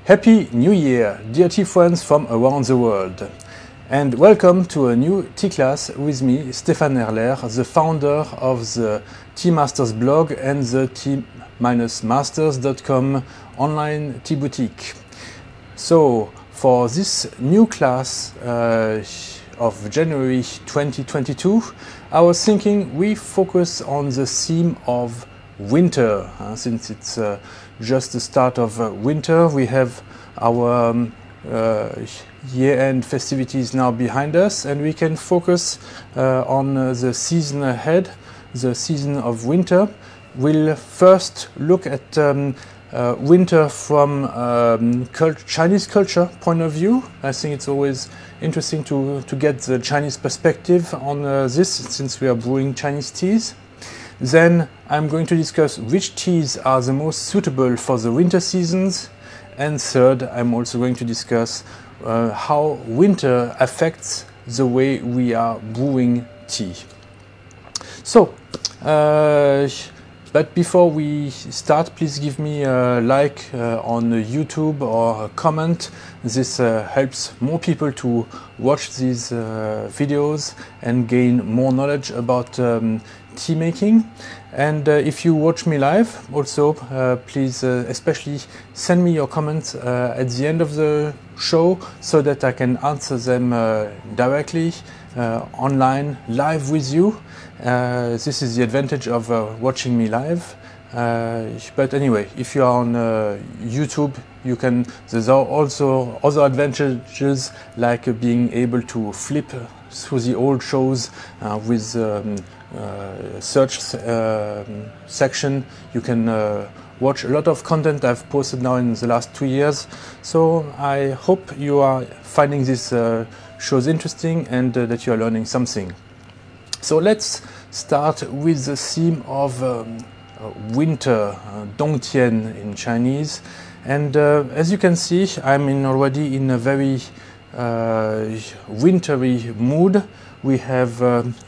Happy New Year, dear tea friends from around the world, and welcome to a new tea class with me, Stéphane Erler, the founder of the Tea Masters blog and the tea-masters.com online tea boutique. So, for this new class of January 2022, I was thinking we focus on the theme of winter. Since it's just the start of winter, we have our year-end festivities now behind us, and we can focus on the season ahead, the season of winter. We'll first look at winter from Chinese culture point of view. I think it's always interesting to get the Chinese perspective on this, since we are brewing Chinese teas. Then I'm going to discuss which teas are the most suitable for the winter seasons. And third, I'm also going to discuss how winter affects the way we are brewing tea. So, but before we start, please give me a like on YouTube or a comment. This helps more people to watch these videos and gain more knowledge about tea making. And if you watch me live, also please especially send me your comments at the end of the show, so that I can answer them directly online, live with you. This is the advantage of watching me live. But anyway, if you are on YouTube, you can. There's also other advantages, like being able to flip through the old shows with search section. You can watch a lot of content I've posted now in the last 2 years. So I hope you are finding these shows interesting and that you are learning something. So let's start with the theme of winter, Dongtian in Chinese. And as you can see, I'm already in a very wintry mood. We have,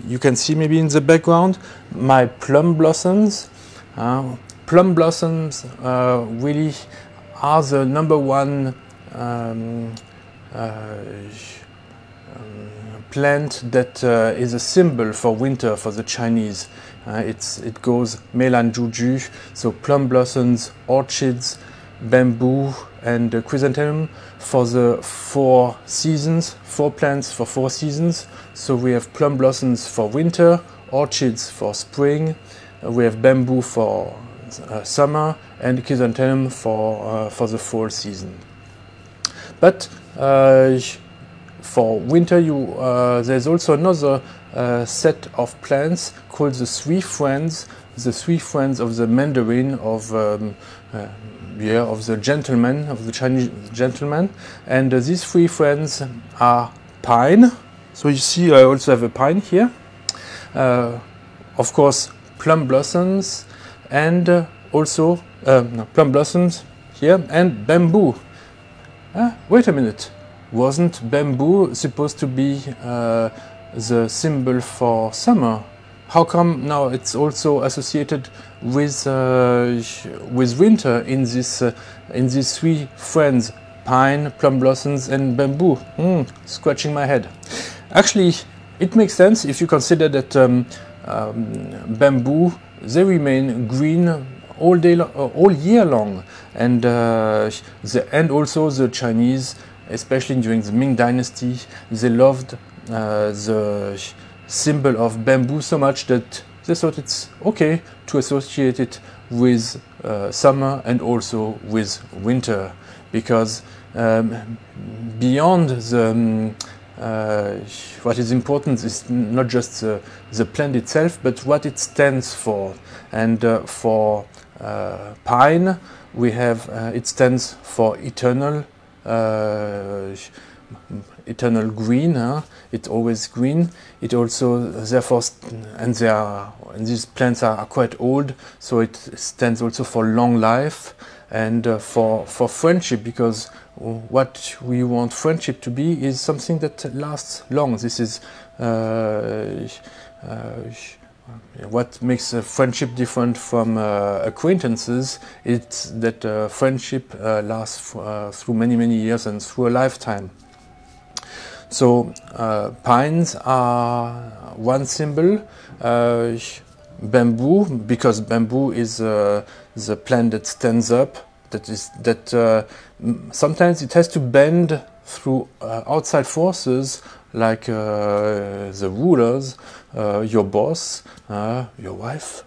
you can see maybe in the background, my plum blossoms. Plum blossoms really are the number one plant that is a symbol for winter for the Chinese. It goes Meilan Juju, so plum blossoms, orchids, bamboo, and chrysanthemum for the 4 seasons, 4 plants for 4 seasons. So we have plum blossoms for winter, orchids for spring, we have bamboo for summer, and chrysanthemum for the fall season. But for winter, there's also another set of plants called the 3 friends, the 3 friends of the mandarin, of the gentleman, of the Chinese gentleman. And these 3 friends are pine. So you see, I also have a pine here. Of course, plum blossoms, and also plum blossoms here, and bamboo. Wait a minute. Wasn't bamboo supposed to be the symbol for summer? How come now it's also associated with winter in these 3 friends: pine, plum blossoms, and bamboo? Scratching my head. Actually, it makes sense if you consider that bamboo, they remain green all year long, and also the Chinese, especially during the Ming Dynasty, they loved the symbol of bamboo so much that they thought it's okay to associate it with summer and also with winter, because beyond the what is important is not just the plant itself, but what it stands for. And for pine, we have it stands for eternal green. It's always green. It also, therefore, and these plants are quite old, so it stands also for long life, and for friendship, because what we want friendship to be is something that lasts long. This is what makes a friendship different from acquaintances, it's that friendship lasts through many years and through a lifetime. So pines are one symbol, bamboo, because bamboo is the plant that stands up, sometimes it has to bend through outside forces like the rulers, your boss, your wife.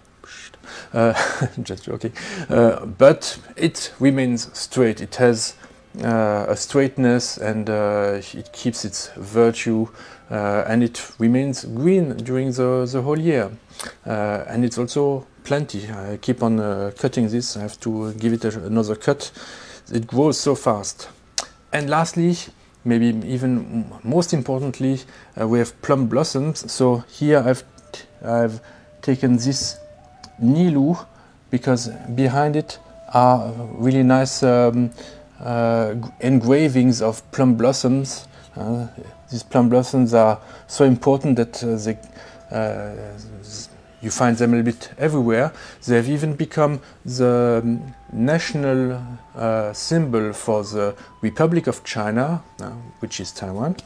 Just joking. But it remains straight. It has a straightness, and it keeps its virtue, and it remains green during the whole year. And it's also plenty. I keep on cutting this. I have to give it another cut. It grows so fast. And lastly, maybe even most importantly, we have plum blossoms. So here I've taken this nilu because behind it are really nice engravings of plum blossoms. These plum blossoms are so important that you find them a little bit everywhere. They have even become the national symbol for the Republic of China, which is Taiwan.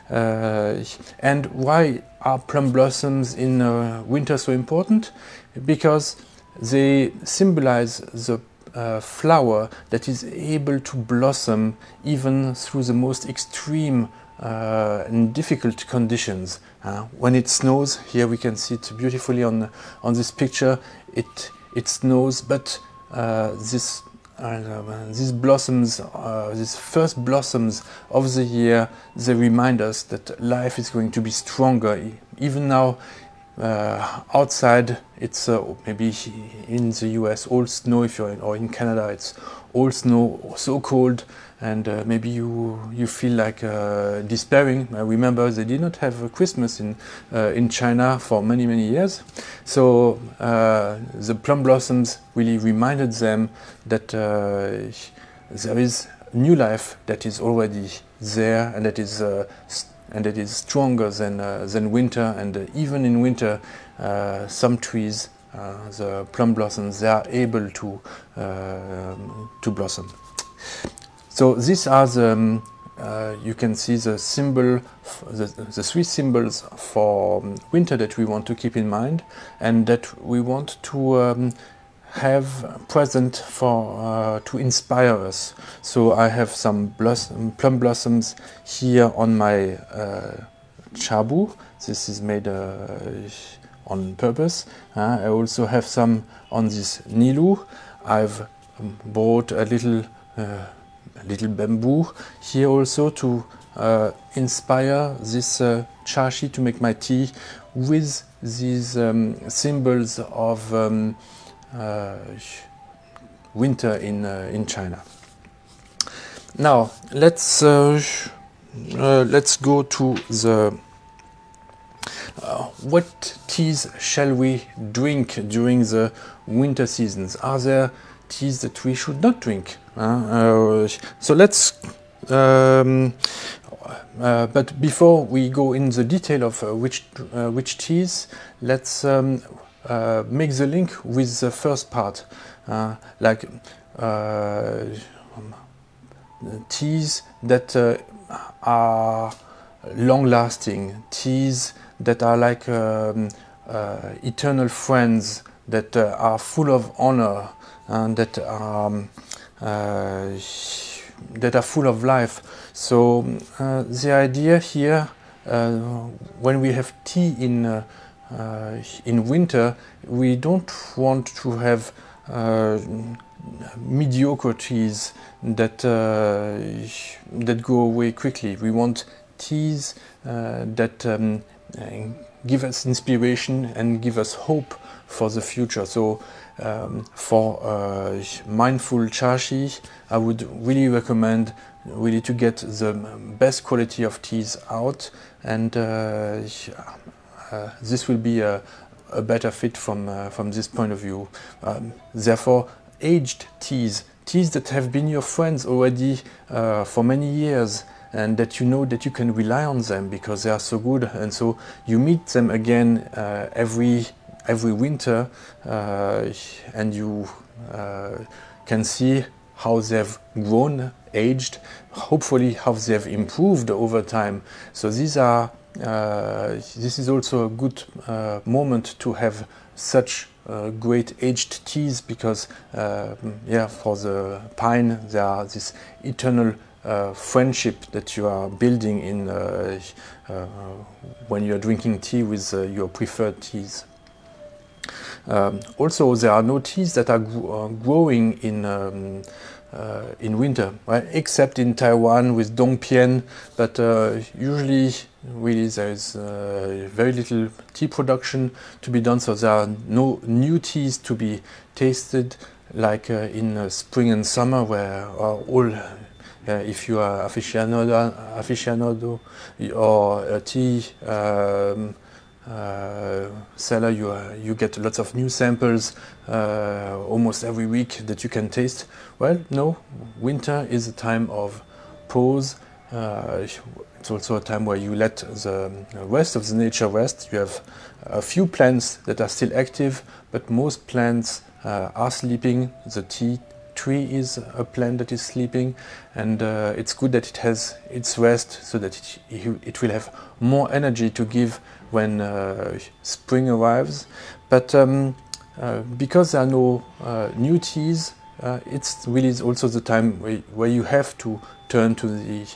And why are plum blossoms in winter so important? Because they symbolize the flower that is able to blossom even through the most extreme and difficult conditions. When it snows, here we can see it beautifully on this picture. It snows, but these blossoms, these first blossoms of the year, they remind us that life is going to be stronger. Even now, outside, it's maybe in the US all snow. If you're or in Canada, it's all snow, so cold, and maybe you feel like despairing. I remember they did not have Christmas in China for many years. So the plum blossoms really reminded them that there is new life that is already there, and that is stronger than winter. And even in winter, some trees, the plum blossoms, they are able to blossom. So these are the you can see the symbol, the three symbols for winter that we want to keep in mind, and that we want to have present for to inspire us. So I have some plum blossoms here on my chabu. This is made on purpose. I also have some on this nilu. I've bought a little bamboo here also to inspire this chashi, to make my tea with these symbols of winter in China. Now let's go to the what teas shall we drink during the winter seasons? Are there teas that we should not drink? So let's but before we go in the detail of which teas, let's make the link with the first part, like teas that are long-lasting, teas that are like eternal friends, that are full of honor, and that are full of life. So the idea here, when we have tea in winter, we don't want to have mediocre teas that go away quickly. We want teas that give us inspiration and give us hope for the future. So for mindful chashi, I would really recommend to get the best quality of teas out, and this will be a better fit from this point of view. Therefore, aged teas that have been your friends already for many years, and that you know that you can rely on them because they are so good, and so you meet them again every every winter, and you can see how they've grown, aged, hopefully how they've improved over time. So these are this is also a good moment to have such great aged teas, because yeah, for the pine there are this eternal friendship that you are building in when you are drinking tea with your preferred teas. Also, there are no teas that are growing in winter, right? Except in Taiwan with Dongpian, but usually really there is very little tea production to be done, so there are no new teas to be tasted like in spring and summer, where all if you are aficionado or a tea seller, you get lots of new samples almost every week that you can taste. Well, no, winter is a time of pause. It's also a time where you let the rest of the nature rest. You have a few plants that are still active, but most plants are sleeping. The tea tree is a plant that is sleeping, and it's good that it has its rest, so that it will have more energy to give when spring arrives. But because there are no new teas, it's really also the time where you have to turn to the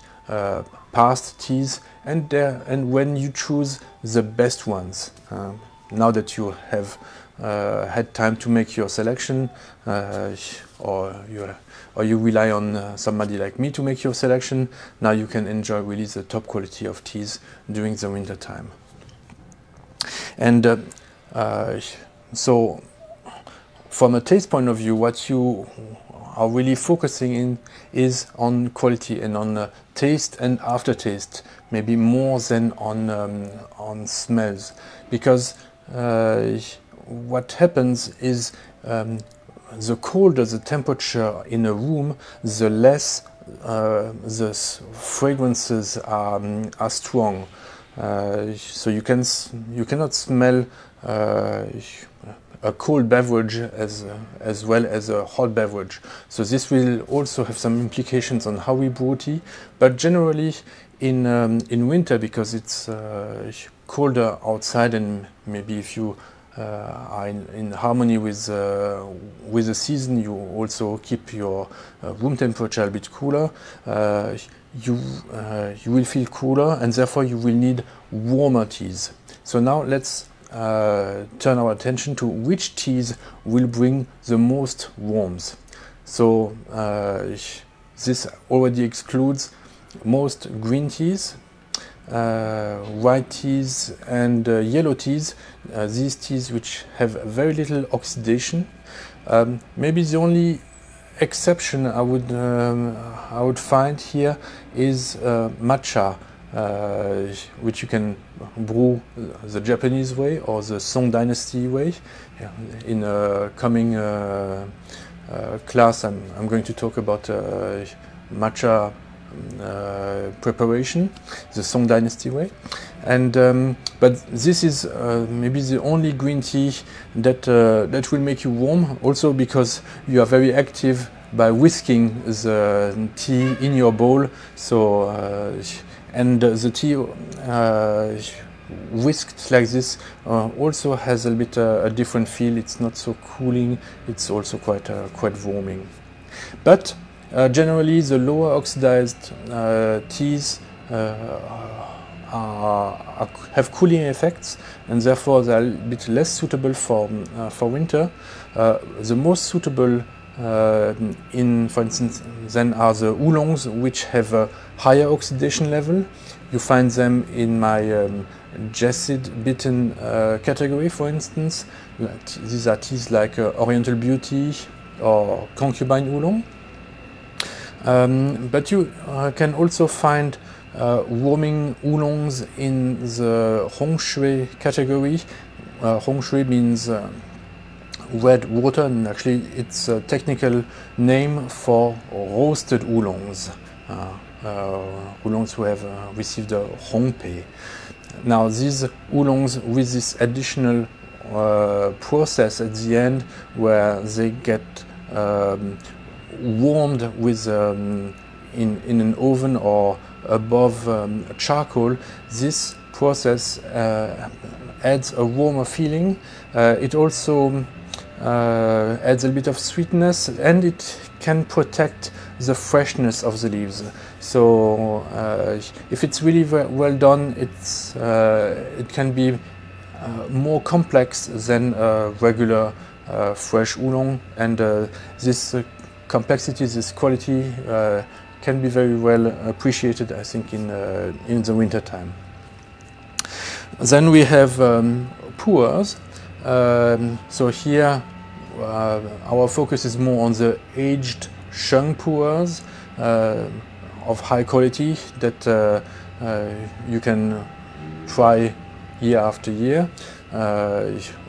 past teas, and when you choose the best ones. Now that you have had time to make your selection, or you rely on somebody like me to make your selection, now you can enjoy really the top quality of teas during the winter time. And so from a taste point of view, what you are really focusing in is on quality and on taste and aftertaste, maybe more than on smells, because what happens is the colder the temperature in a room, the less the fragrances are strong. So you cannot smell a cold beverage as well as a hot beverage. So this will also have some implications on how we brew tea. But generally, in winter, because it's colder outside, and maybe if you are in harmony with the season, you also keep your room temperature a bit cooler. You will feel cooler, and therefore you will need warmer teas. So now let's turn our attention to which teas will bring the most warmth. So this already excludes most green teas, white teas and yellow teas, these teas which have very little oxidation. Maybe the only exception I would find here is matcha, which you can brew the Japanese way or the Song Dynasty way. In a coming class, I'm going to talk about matcha preparation, the Song Dynasty way, and but this is maybe the only green tea that will make you warm, also because you are very active by whisking the tea in your bowl. So and the tea whisked like this also has a bit a different feel. It's not so cooling, it's also quite warming. But generally, the lower oxidized teas have cooling effects, and therefore they are a bit less suitable for winter. The most suitable, for instance, then are the Oolongs, which have a higher oxidation level. You find them in my Jessid Bitten category, for instance. These are teas like Oriental Beauty or Concubine Oolong. But you can also find warming oolongs in the Hongshui category. Hongshui means red water, and actually it's a technical name for roasted oolongs, oolongs who have received a Hongpei. Now these oolongs with this additional process at the end where they get warmed with in an oven or above charcoal. This process adds a warmer feeling. It also adds a bit of sweetness, and it can protect the freshness of the leaves. So if it's really well done, it can be more complex than regular fresh oolong, and this complexity, this quality can be very well appreciated, I think, in the winter time. Then we have pours. So here our focus is more on the aged sheng pours of high quality that you can try year after year.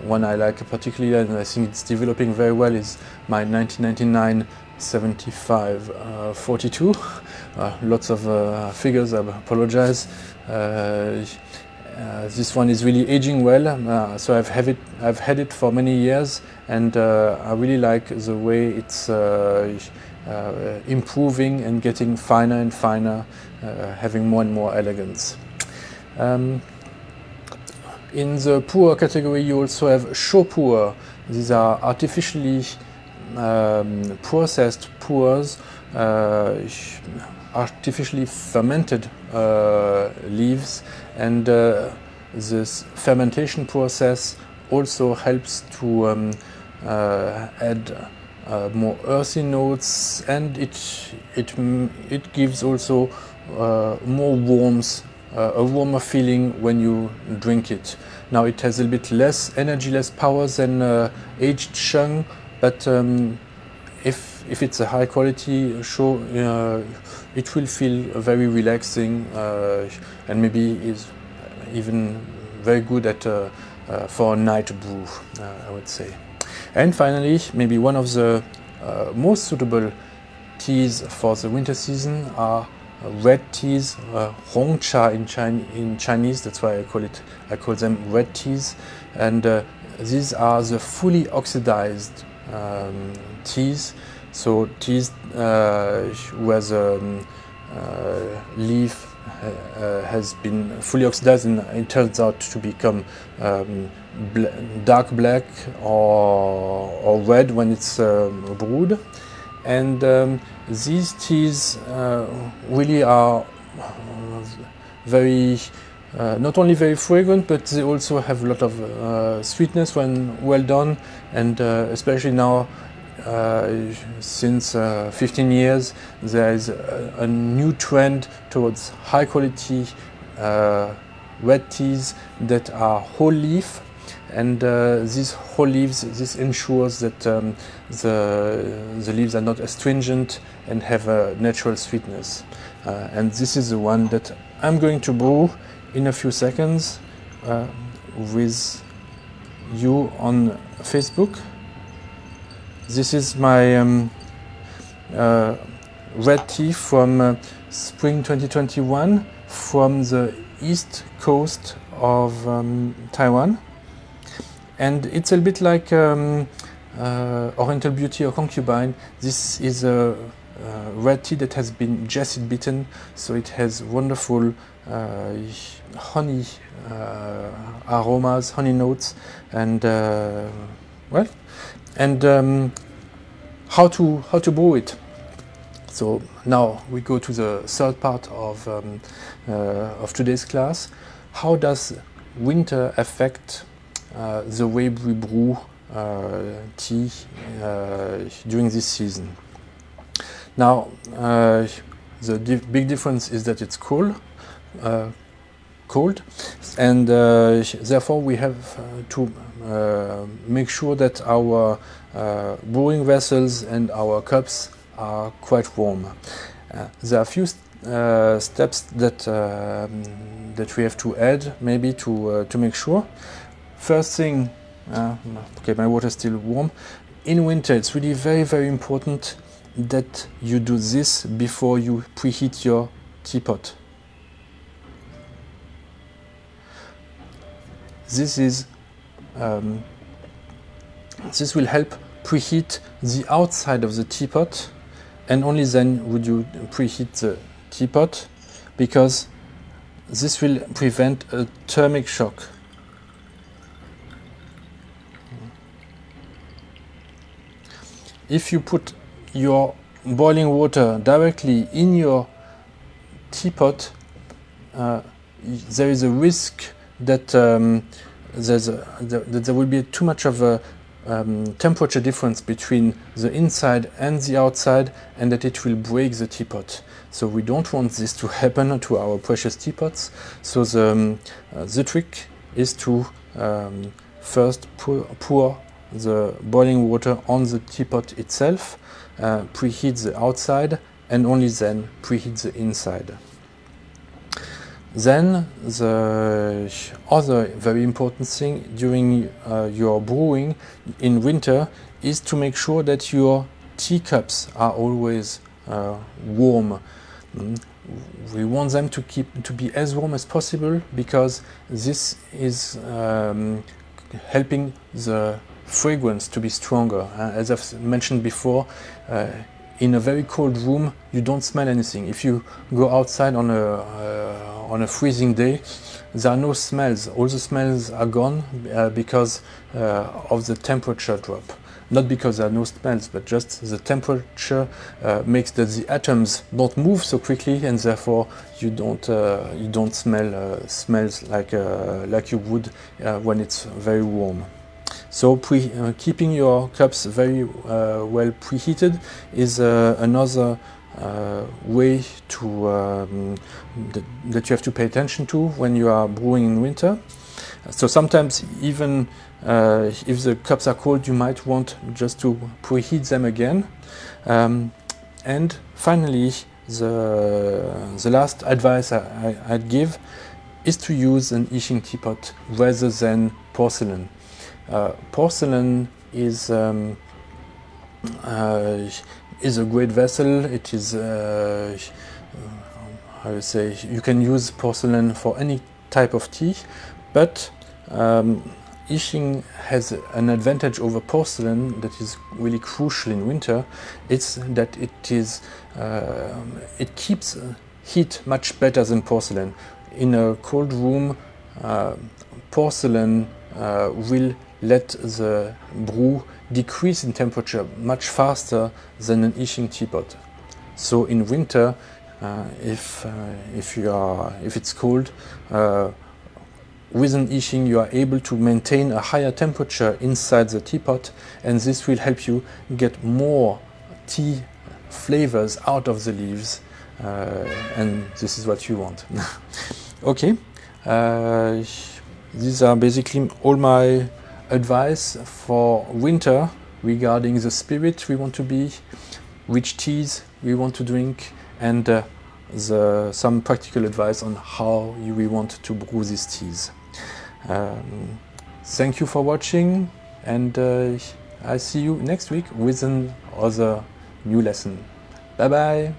One I like particularly, and I think it's developing very well, is my 1999 75 42. Lots of figures, I apologize. This one is really aging well, so I've had it for many years, and I really like the way it's improving and getting finer and finer, having more and more elegance. In the pour category, you also have Chopua. These are artificially processed pours, artificially fermented leaves, and this fermentation process also helps to add more earthy notes, and it gives also more warmth, a warmer feeling when you drink it. Now it has a little bit less energy, less power than aged sheng, but if it's a high quality show, it will feel very relaxing, and maybe is even very good at for a night brew, I would say. And finally, maybe one of the most suitable teas for the winter season are red teas, Hongcha in Chinese. That's why I call them red teas. And these are the fully oxidized teas. So teas where the leaf has been fully oxidized, and it turns out to become dark black or red when it's brewed. And these teas really are very not only very fragrant, but they also have a lot of sweetness when well done, and especially now since 15 years there is a new trend towards high quality red teas that are whole leaf, and these whole leaves, this ensures that the leaves are not astringent and have a natural sweetness, and this is the one that I'm going to brew in a few seconds with you on Facebook. This is my red tea from spring 2021 from the east coast of Taiwan, and it's a bit like Oriental Beauty or Concubine. This is a red tea that has been acid beaten, so it has wonderful honey aromas, honey notes, and well, and how to brew it. So now we go to the third part of today's class. How does winter affect the way we brew tea during this season? Now the big difference is that it's cold, and therefore we have to make sure that our brewing vessels and our cups are quite warm. There are a few steps that that we have to add, maybe to make sure. First thing, okay, my water is still warm. In winter, it's really very important that you do this before you preheat your teapot. this will help preheat the outside of the teapot, and only then would you preheat the teapot, because this will prevent a thermic shock. If you put your boiling water directly in your teapot, there is a risk that there will be too much of a temperature difference between the inside and the outside, and that it will break the teapot. So we don't want this to happen to our precious teapots. So the trick is to first pour the boiling water on the teapot itself, preheat the outside, and only then preheat the inside. Then the other very important thing during your brewing in winter is to make sure that your teacups are always warm. We want them to be as warm as possible, because this is helping the fragrance to be stronger. As I've mentioned before, in a very cold room you don't smell anything. If you go outside on a freezing day, there are no smells. All the smells are gone because of the temperature drop. Not because there are no smells, but just the temperature makes that the atoms don't move so quickly, and therefore you don't smell smells like you would when it's very warm. So keeping your cups very well preheated is another way that you have to pay attention to when you are brewing in winter. So sometimes even if the cups are cold, you might want just to preheat them again. And finally, the last advice I'd give is to use an Yixing teapot rather than porcelain. Porcelain is a great vessel. It is, I would say, you can use porcelain for any type of tea, but Yixing has an advantage over porcelain that is really crucial in winter. It's that it keeps heat much better than porcelain. In a cold room, porcelain will let the brew decrease in temperature much faster than an Yixing teapot. So in winter, if it's cold, with an Yixing you are able to maintain a higher temperature inside the teapot, and this will help you get more tea flavors out of the leaves, and this is what you want. Okay, these are basically all my advice for winter regarding the spirit we want to be, which teas we want to drink, and some practical advice on how we want to brew these teas. Thank you for watching, and I see you next week with another new lesson. Bye bye!